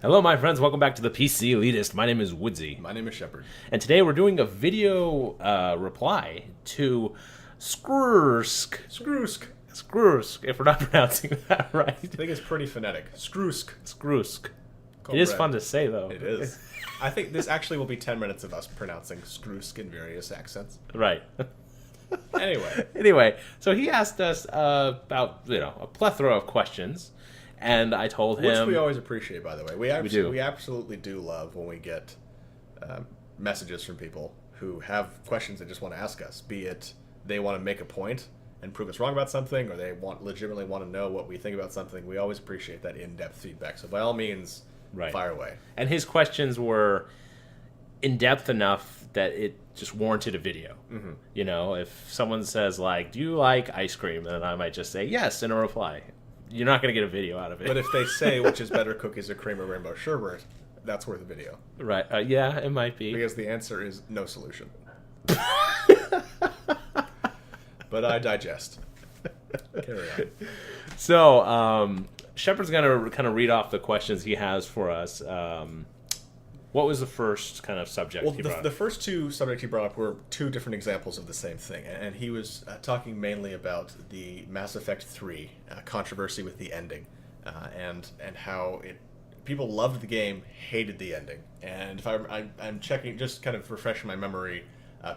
Hello, my friends. Welcome back to the ThePCelitist. My name is Woodsie. My name is Shepherd. And today we're doing a video reply to Skroorsk. Skroorsk, if we're not pronouncing that right. I think it's pretty phonetic. Skroorsk. It is fun to say, though. It is. I think this actually will be 10 minutes of us pronouncing Skroorsk in various accents. Right. Anyway, so he asked us about, a plethora of questions. And I told him... Which we always appreciate, by the way. We do. absolutely do love when we get messages from people who have questions they just want to ask us. Be it they want to make a point and prove us wrong about something, or they legitimately want to know what we think about something. We always appreciate that in-depth feedback. So by all means, fire away. And his questions were in-depth enough that it just warranted a video. Mm-hmm. You know, if someone says, like, do you like ice cream? Then I might just say yes in a reply. You're not going to get a video out of it. But if they say which is better, cookies or cream or rainbow sherbet, that's worth a video. Right. Yeah, it might be. Because the answer is no solution. But I digest. Carry on. So, Shepherd's going to kind of read off the questions he has for us. What was the first kind of subject he brought up? The first two subjects he brought up were two different examples of the same thing. And he was talking mainly about the Mass Effect 3 controversy with the ending. And how people loved the game, hated the ending. And if I'm checking, just kind of refreshing my memory,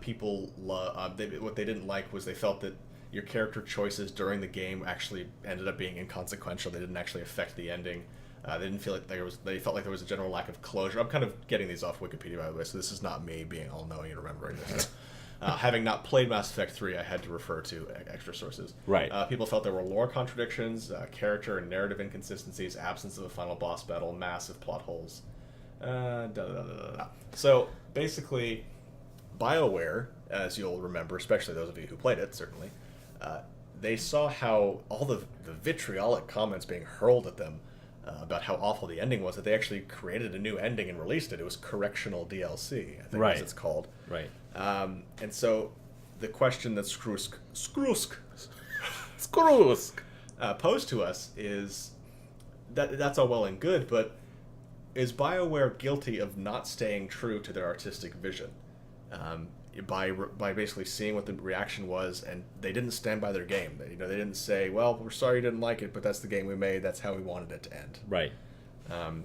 people, what they didn't like was they felt that your character choices during the game actually ended up being inconsequential. They didn't actually affect the ending. They didn't feel like they felt like there was a general lack of closure. I'm kind of getting these off Wikipedia, by the way, so this is not me being all-knowing and remembering this. Having not played Mass Effect 3, I had to refer to extra sources. Right. People felt there were lore contradictions, character and narrative inconsistencies, absence of a final boss battle, massive plot holes. So, basically, BioWare, as you'll remember, especially those of you who played it, certainly, they saw how all the vitriolic comments being hurled at them about how awful the ending was, that they actually created a new ending and released it. It was correctional DLC, I think as it's called. Right. And so the question that Skroorsk posed to us is that's all well and good, but is BioWare guilty of not staying true to their artistic vision? By basically seeing what the reaction was, and they didn't stand by their game. They didn't say, "Well, we're sorry you didn't like it, but that's the game we made. That's how we wanted it to end." Right.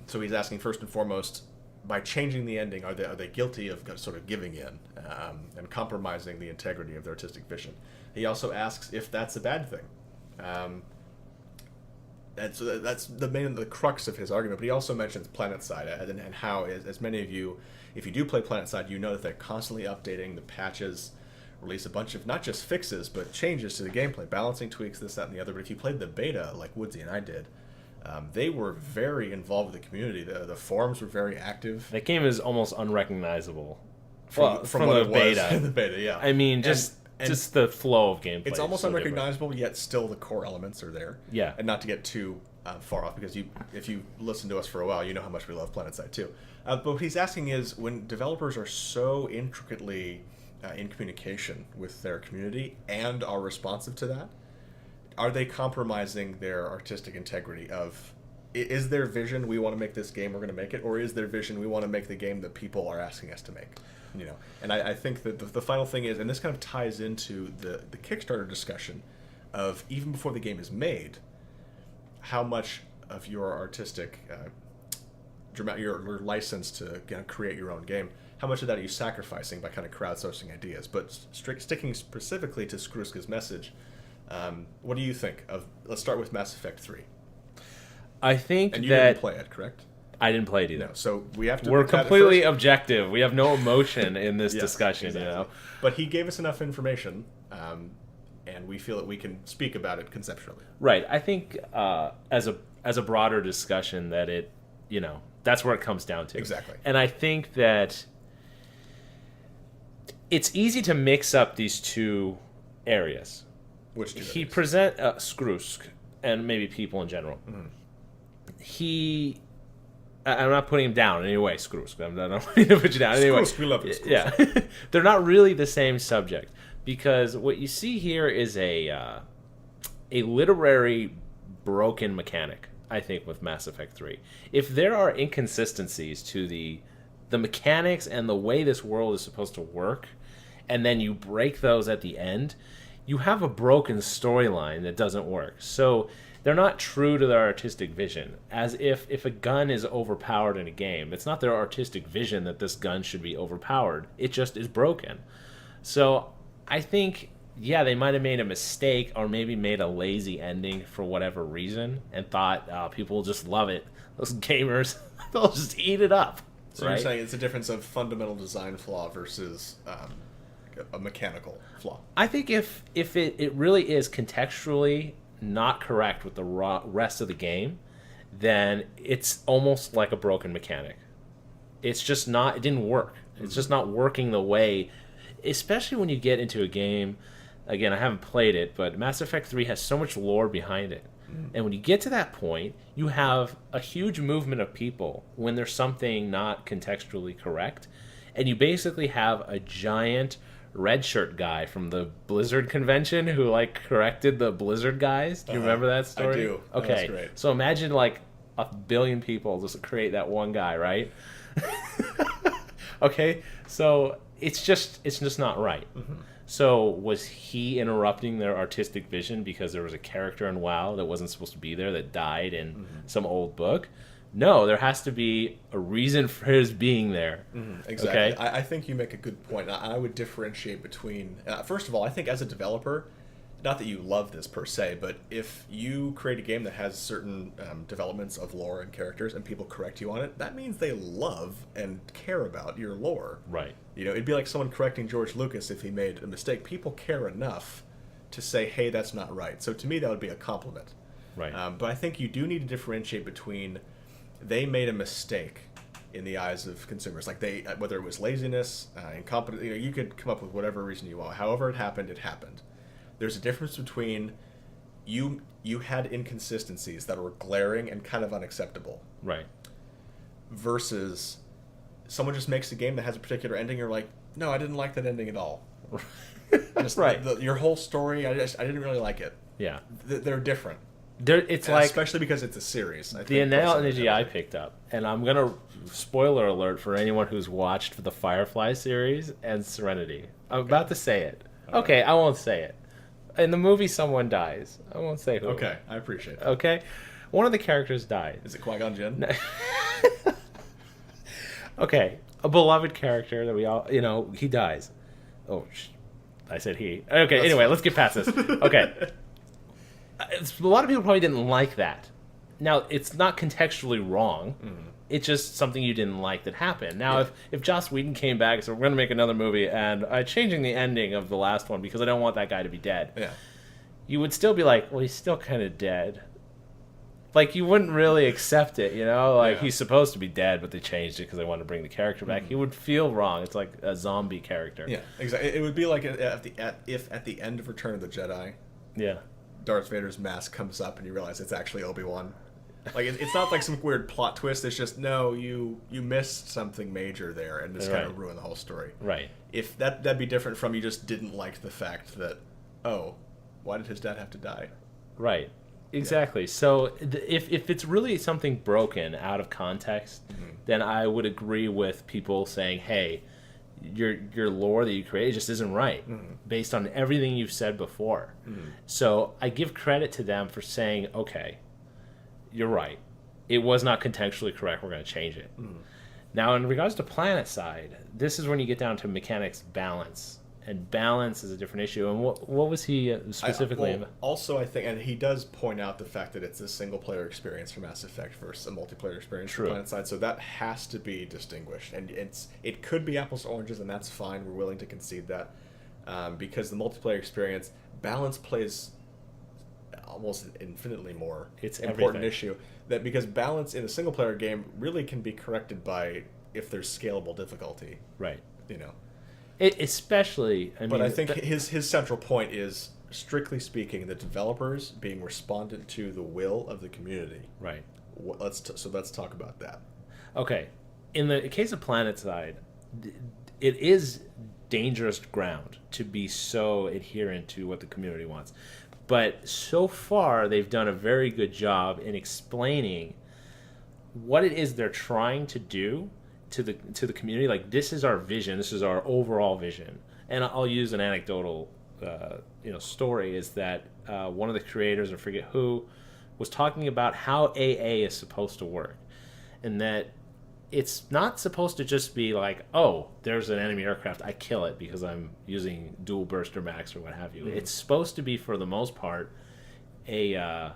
So he's asking first and foremost, by changing the ending, are they guilty of sort of giving in and compromising the integrity of their artistic vision? He also asks if that's a bad thing. And so that's the crux of his argument. But he also mentions PlanetSide and how, as many of you, if you do play PlanetSide, you know that they're constantly updating the patches, release a bunch of not just fixes, but changes to the gameplay, balancing tweaks, this, that, and the other. But if you played the beta, like Woodsie and I did, they were very involved with the community. The forums were very active. That game is almost unrecognizable from what the it beta. Was. The beta, yeah. I mean, just the flow of gameplay. It's almost unrecognizable, yet still the core elements are there. Yeah. And not to get too far off, because if you listen to us for a while, you know how much we love PlanetSide too. But what he's asking is, when developers are so intricately in communication with their community and are responsive to that, are they compromising their artistic integrity of, is their vision, we want to make this game, we're going to make it, or is their vision, we want to make the game that people are asking us to make? And I think that the final thing is, and this kind of ties into the Kickstarter discussion of, even before the game is made, how much of your artistic, your license to create your own game, how much of that are you sacrificing by kind of crowdsourcing ideas? But sticking specifically to Skroorsk's message, what do you think of? Let's start with Mass Effect 3. I think and you didn't play it, correct? I didn't play it either. No, so we have to. We're completely objective. We have no emotion in this discussion. Exactly. But he gave us enough information, and we feel that we can speak about it conceptually. Right. I think as a broader discussion that it, that's where it comes down to. Exactly. And I think that it's easy to mix up these two areas. Which two? He present Skroorsk and maybe people in general. Mm-hmm. I'm not putting him down in any way, Skroorsk. I'm not putting you down anyway. Skroorsk, we love you, Skroorsk. Yeah. They're not really the same subject, because what you see here is a literary broken mechanic I think, with Mass Effect 3. If there are inconsistencies to the mechanics and the way this world is supposed to work, and then you break those at the end, you have a broken storyline that doesn't work. So they're not true to their artistic vision. As if a gun is overpowered in a game, it's not their artistic vision that this gun should be overpowered. It just is broken. So I think, yeah, they might have made a mistake or maybe made a lazy ending for whatever reason and thought, oh, people will just love it. Those gamers, they'll just eat it up. So right? You're saying it's a difference of fundamental design flaw versus a mechanical flaw. I think if it really is contextually not correct with the rest of the game, then it's almost like a broken mechanic. It's just not, it didn't work. It's just not working the way, especially when you get into a game. Again, I haven't played it, but Mass Effect 3 has so much lore behind it. And when you get to that point, you have a huge movement of people when there's something not contextually correct. And you basically have a giant red shirt guy from the Blizzard convention who, like, corrected the Blizzard guys. Do you remember that story? I do. Okay. That's great. So imagine, like, 1 billion people just create that one guy, right? Okay? So it's just not right. Mm-hmm. So was he interrupting their artistic vision because there was a character in WoW that wasn't supposed to be there that died in some old book? No, there has to be a reason for his being there. Mm-hmm. Exactly. Okay? I think you make a good point. I would differentiate between... first of all, I think as a developer, not that you love this per se, but if you create a game that has certain developments of lore and characters and people correct you on it, that means they love and care about your lore. Right. You know, it'd be like someone correcting George Lucas if he made a mistake. People care enough to say, hey, that's not right. So to me, that would be a compliment. Right. But I think you do need to differentiate between they made a mistake in the eyes of consumers. Like they, whether it was laziness, incompetence, you know, you could come up with whatever reason you want. However it happened, it happened. There's a difference between you had inconsistencies that were glaring and kind of unacceptable. Right. Versus someone just makes a game that has a particular ending. You're like, no, I didn't like that ending at all. Right. Your whole story, I didn't really like it. Yeah. They're different. It's like, especially because it's a series. The analogy I picked up, and I'm gonna spoiler alert for anyone who's watched the Firefly series and Serenity. I'm about to say it. Okay, I won't say it. In the movie, someone dies. I won't say who. Okay, I appreciate that. Okay, one of the characters died. Is it Qui-Gon Jinn? Okay, a beloved character that we all, he dies. Oh, I said he. Okay, anyway, let's get past this. Okay. A lot of people probably didn't like that. Now, it's not contextually wrong. Mm-hmm. It's just something you didn't like that happened. Now, if Joss Whedon came back and said, we're going to make another movie, and I'm changing the ending of the last one because I don't want that guy to be dead, you would still be like, well, he's still kind of dead. Like, you wouldn't really accept it, he's supposed to be dead, but they changed it because they wanted to bring the character back. Mm-hmm. He would feel wrong. It's like a zombie character. Yeah, exactly. It would be like if at the end of Return of the Jedi, Darth Vader's mask comes up and you realize it's actually Obi-Wan. Like, it's not like some weird plot twist. It's just, no, you missed something major there, and it's kind of ruined the whole story. Right. If that'd be different from you just didn't like the fact that, oh, why did his dad have to die? Right. Exactly. Yeah. So if it's really something broken out of context, then I would agree with people saying, hey, your lore that you created just isn't right based on everything you've said before. So I give credit to them for saying, okay, you're right. It was not contextually correct. We're going to change it. Now, in regards to Planet Side, this is when you get down to mechanics balance. And balance is a different issue. And what was he specifically? Also, I think, and he does point out the fact that it's a single-player experience for Mass Effect versus a multiplayer experience for Planet Side. So that has to be distinguished. And it could be apples to oranges, and that's fine. We're willing to concede that. Because the multiplayer experience, balance plays almost infinitely more important issue. That because balance in a single-player game really can be corrected by if there's scalable difficulty. Right. Especially, I think his central point is, strictly speaking, the developers being respondent to the will of the community. Right. Let's talk about that. Okay. In the case of Planet Side, it is dangerous ground to be so adherent to what the community wants. But so far, they've done a very good job in explaining what it is they're trying to do to the community. Like, this is our vision. This is our overall vision. And I'll use an anecdotal, story. Is that one of the creators, I forget who, was talking about how AA is supposed to work, and that it's not supposed to just be like, oh, there's an enemy aircraft, I kill it because I'm using dual burster max or what have you. It's supposed to be, for the most part, to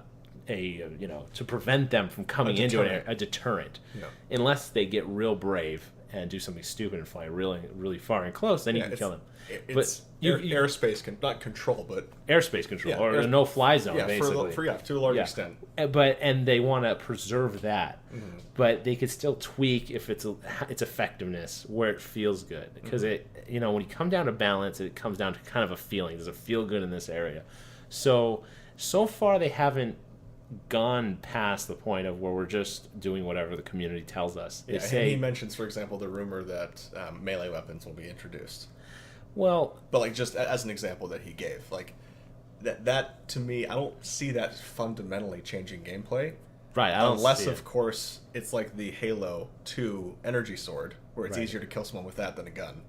prevent them from coming into a deterrent. Yeah. Unless they get real brave and do something stupid and fly really, really far and close, then you can kill them. It's airspace, not control, but airspace control, or a no-fly zone, basically. To a large extent. And they want to preserve that, but they could still tweak if its effectiveness where it feels good, because when you come down to balance, it comes down to kind of a feeling. Does it feel good in this area? So far they haven't gone past the point of where we're just doing whatever the community tells us. And he mentions, for example, the rumor that melee weapons will be introduced. Well, but like, just as an example that he gave, like that to me, I don't see that fundamentally changing gameplay. Right. Unless, of course, it's like the Halo 2 energy sword, where it's easier to kill someone with that than a gun.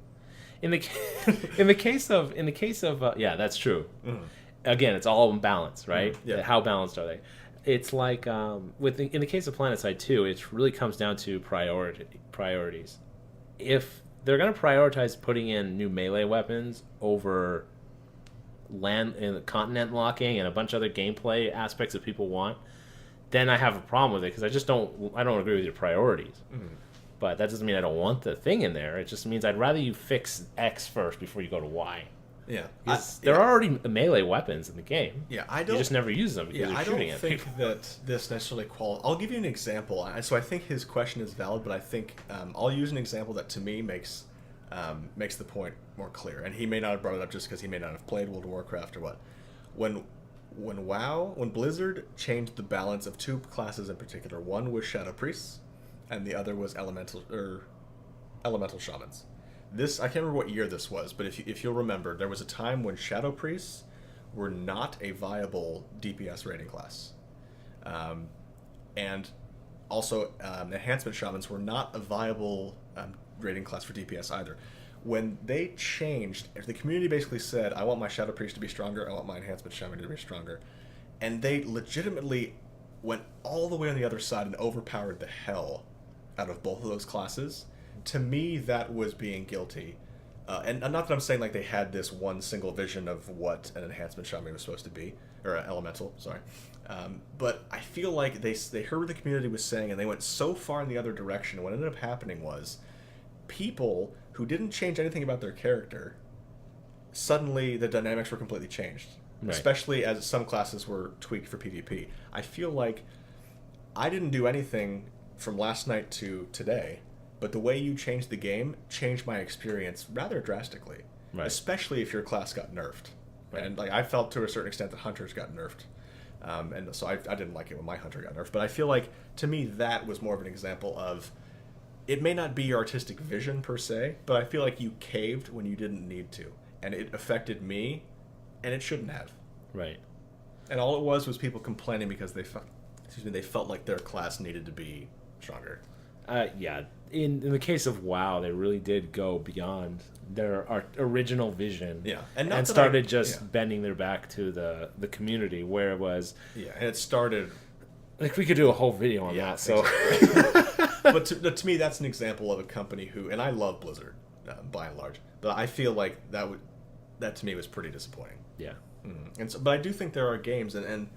In the case of that's true. Mm-hmm. Again, it's all in balance, right? Mm-hmm. Yeah. How balanced are they? It's like in the case of PlanetSide 2, it really comes down to priorities. If they're going to prioritize putting in new melee weapons over land and continent locking and a bunch of other gameplay aspects that people want, then I have a problem with it, because I don't agree with your priorities. Mm-hmm. But that doesn't mean I don't want the thing in there. It just means I'd rather you fix X first before you go to Y. Yeah, there are already melee weapons in the game. Yeah, you just never use them because you're shooting at people. I don't think that this necessarily I'll give you an example. So I think his question is valid, but I think I'll use an example that to me makes the point more clear. And he may not have brought it up just because he may not have played World of Warcraft or what. When Blizzard changed the balance of two classes in particular, one was Shadow Priests, and the other was Elemental Shamans. I can't remember what year this was, but if you'll remember, there was a time when Shadow Priests were not a viable DPS rating class. And also, Enhancement Shamans were not a viable rating class for DPS either. When they changed, if the community basically said, I want my Shadow Priest to be stronger, I want my Enhancement Shaman to be stronger, and they legitimately went all the way on the other side and overpowered the hell out of both of those classes, to me, that was being guilty. And not that I'm saying like they had this one single vision of what an Enhancement Shaman was supposed to be, or an Elemental, sorry. But I feel like they heard what the community was saying, and they went so far in the other direction. And what ended up happening was people who didn't change anything about their character, suddenly the dynamics were completely changed. Right. Especially as some classes were tweaked for PvP. I feel like I didn't do anything from last night to today, but the way you changed the game changed my experience rather drastically. Right. Especially if your class got nerfed. Right. And like I felt to a certain extent that hunters got nerfed. And so I didn't like it when my hunter got nerfed. But I feel like, to me, that was more of an example of, it may not be your artistic vision per se, but I feel like you caved when you didn't need to. And it affected me, and it shouldn't have. Right. And all it was people complaining because they felt like their class needed to be stronger. Yeah. In the case of WoW, they really did go beyond their original vision. Yeah. And started bending their back to the community, where it was... Yeah, and it started... Like, we could do a whole video on that, so... Exactly. But to me, that's an example of a company who... And I love Blizzard, by and large. But I feel like that to me was pretty disappointing. Yeah. Mm-hmm. But I do think there are games, and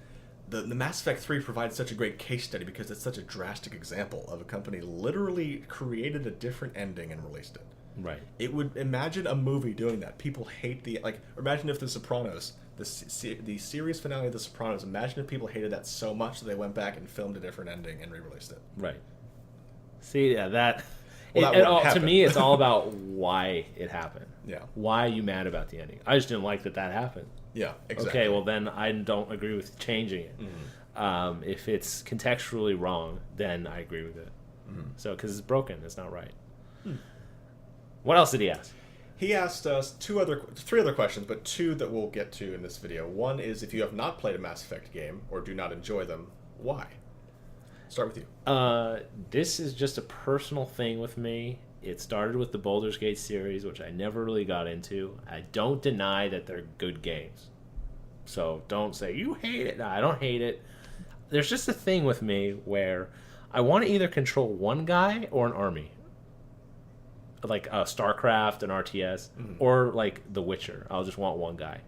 the Mass Effect 3 provides such a great case study because it's such a drastic example of a company literally created a different ending and released it. Right. It would... Imagine a movie doing that. People hate the... Like, imagine if The Sopranos... The series finale of The Sopranos, imagine if people hated that so much that they went back and filmed a different ending and re-released it. Right. See, yeah, that to me, it's all about why it happened. Yeah. Why are you mad about the ending? I just didn't like that happened. Yeah, exactly. Okay, well then I don't agree with changing it. Mm-hmm. If it's contextually wrong, then I agree with it. Mm-hmm. So, because it's broken, it's not right. What else did he ask? He asked us three other questions, but two that we'll get to in this video. One is, if you have not played a Mass Effect game or do not enjoy them, why? Start with you. This is just a personal thing with me. It started with the Baldur's Gate series, which I never really got into. I don't deny that they're good games. So don't say, you hate it. No, I don't hate it. There's just a thing with me where I want to either control one guy or an army. Like StarCraft and RTS, or like The Witcher. I'll just want one guy.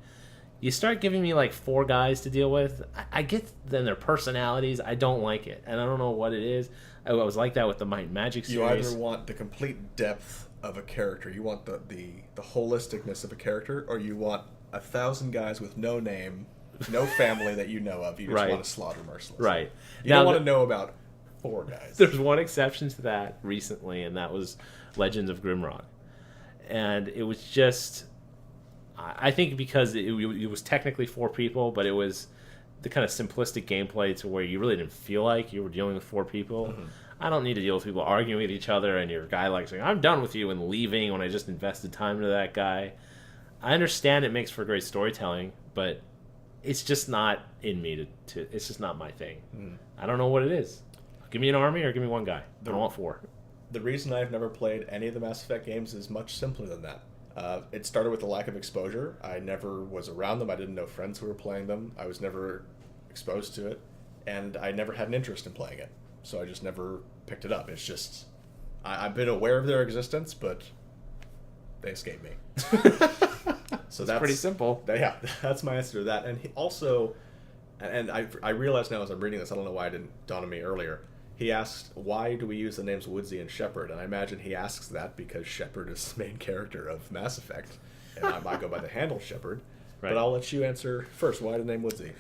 You start giving me like 4 guys to deal with, I get then their personalities. I don't like it, and I don't know what it is. I was like that with the Might and Magic series. You either want the complete depth of a character, you want the holisticness of a character, or you want 1,000 guys with no name, no family that you know of. You just want to slaughter mercilessly. Right. You don't want to know about 4 guys. There's one exception to that recently, and that was Legends of Grimrock. And it was just, I think because it was technically 4 people, but it was the kind of simplistic gameplay to where you really didn't feel like you were dealing with 4 people. I don't need to deal with people arguing with each other and your guy like saying, I'm done with you, and leaving when I just invested time into that guy. I understand it makes for great storytelling, but it's just not in me to it's just not my thing. I don't know what it is. Give me an army or give me one guy. I don't want 4. The reason I've never played any of the Mass Effect games is much simpler than that. It started with a lack of exposure. I never was around them. I didn't know friends who were playing them. I was never exposed to it, and I never had an interest in playing it. So I just never picked it up. It's just, I've been aware of their existence, but they escaped me. So that's pretty simple. Yeah, that's my answer to that. And he also, and I realize now as I'm reading this, I don't know why it didn't dawn on me earlier. He asked, why do we use the names Woodsie and Shepherd? And I imagine he asks that because Shepherd is the main character of Mass Effect, and I might go by the handle Shepherd. Right. But I'll let you answer first. Why the name Woodsie?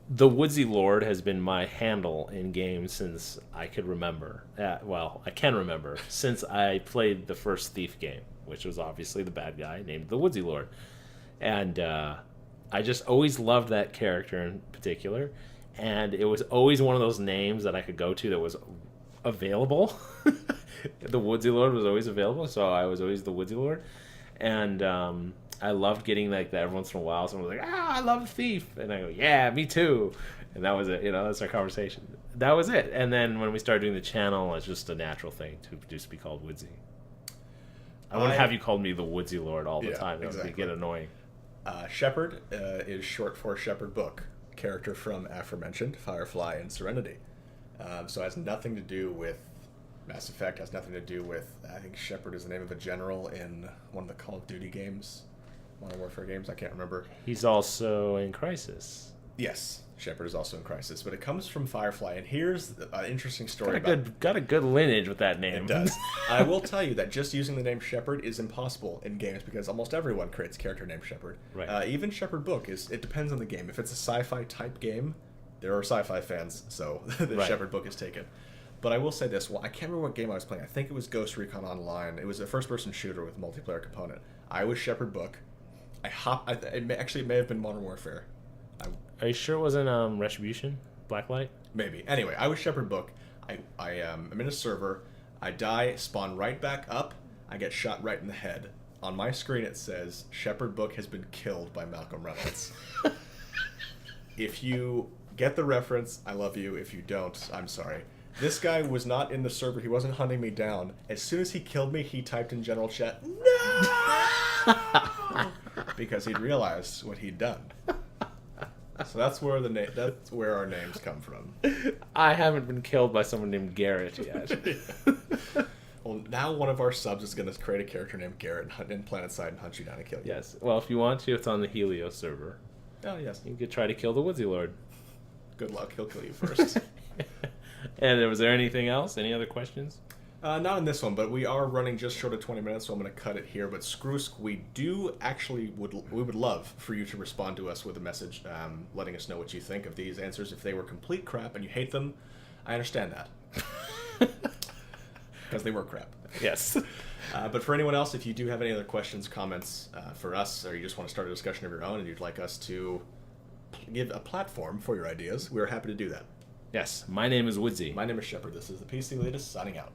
The Woodsie Lord has been my handle in games since I could remember. Well, I can remember since I played the first Thief game, which was obviously the bad guy named the Woodsie Lord. And I just always loved that character in particular. And it was always one of those names that I could go to that was available. The Woodsie Lord was always available, so I was always the Woodsie Lord. And I loved getting like that every once in a while. Someone was like, I love Thief. And I go, yeah, me too. And that was it. That's our conversation. That was it. And then when we started doing the channel, it's just a natural thing to just be called Woodsie. I wouldn't have you called me the Woodsie Lord all the time. That would get annoying. Shepherd is short for Shepherd Book, character from aforementioned Firefly and Serenity. So it has nothing to do with Mass Effect, has nothing to do with, I think Shepherd is the name of a general in one of the Call of Duty games, Modern Warfare games, I can't remember. He's also in Crisis. Yes, Shepherd is also in Crisis, but it comes from Firefly, and here's an interesting story got a good lineage with that name. It does. I will tell you that just using the name Shepherd is impossible in games because almost everyone creates a character named Shepherd. Right. Even Shepherd Book, it depends on the game. If it's a sci-fi type game, there are sci-fi fans, so the Shepherd Book is taken. But I will say this, I can't remember what game I was playing. I think it was Ghost Recon Online. It was a first-person shooter with a multiplayer component. I was Shepherd Book. It may have been Modern Warfare. Are you sure it wasn't Retribution? Blacklight? Maybe. Anyway, I was Shepherd Book. I'm in a server. I die, spawn right back up. I get shot right in the head. On my screen it says, Shepherd Book has been killed by Malcolm Reynolds. If you get the reference, I love you. If you don't, I'm sorry. This guy was not in the server. He wasn't hunting me down. As soon as he killed me, he typed in general chat, no! Because he'd realized what he'd done. So that's where our names come from. I haven't been killed by someone named Garrett yet. Well, now one of our subs is going to create a character named Garrett in PlanetSide and hunt you down and kill you. Yes. Well, if you want to, it's on the Helios server. Oh, yes. You could try to kill the Woodsie Lord. Good luck. He'll kill you first. And was there anything else? Any other questions? Not in this one, but we are running just short of 20 minutes, so I'm going to cut it here. But Skroorsk, we would love for you to respond to us with a message letting us know what you think of these answers. If they were complete crap and you hate them, I understand that. Because they were crap. Yes. But for anyone else, if you do have any other questions, comments for us, or you just want to start a discussion of your own and you'd like us to give a platform for your ideas, we're happy to do that. Yes. My name is Woodsie. My name is Shepherd. This is the ThePCelitist signing out.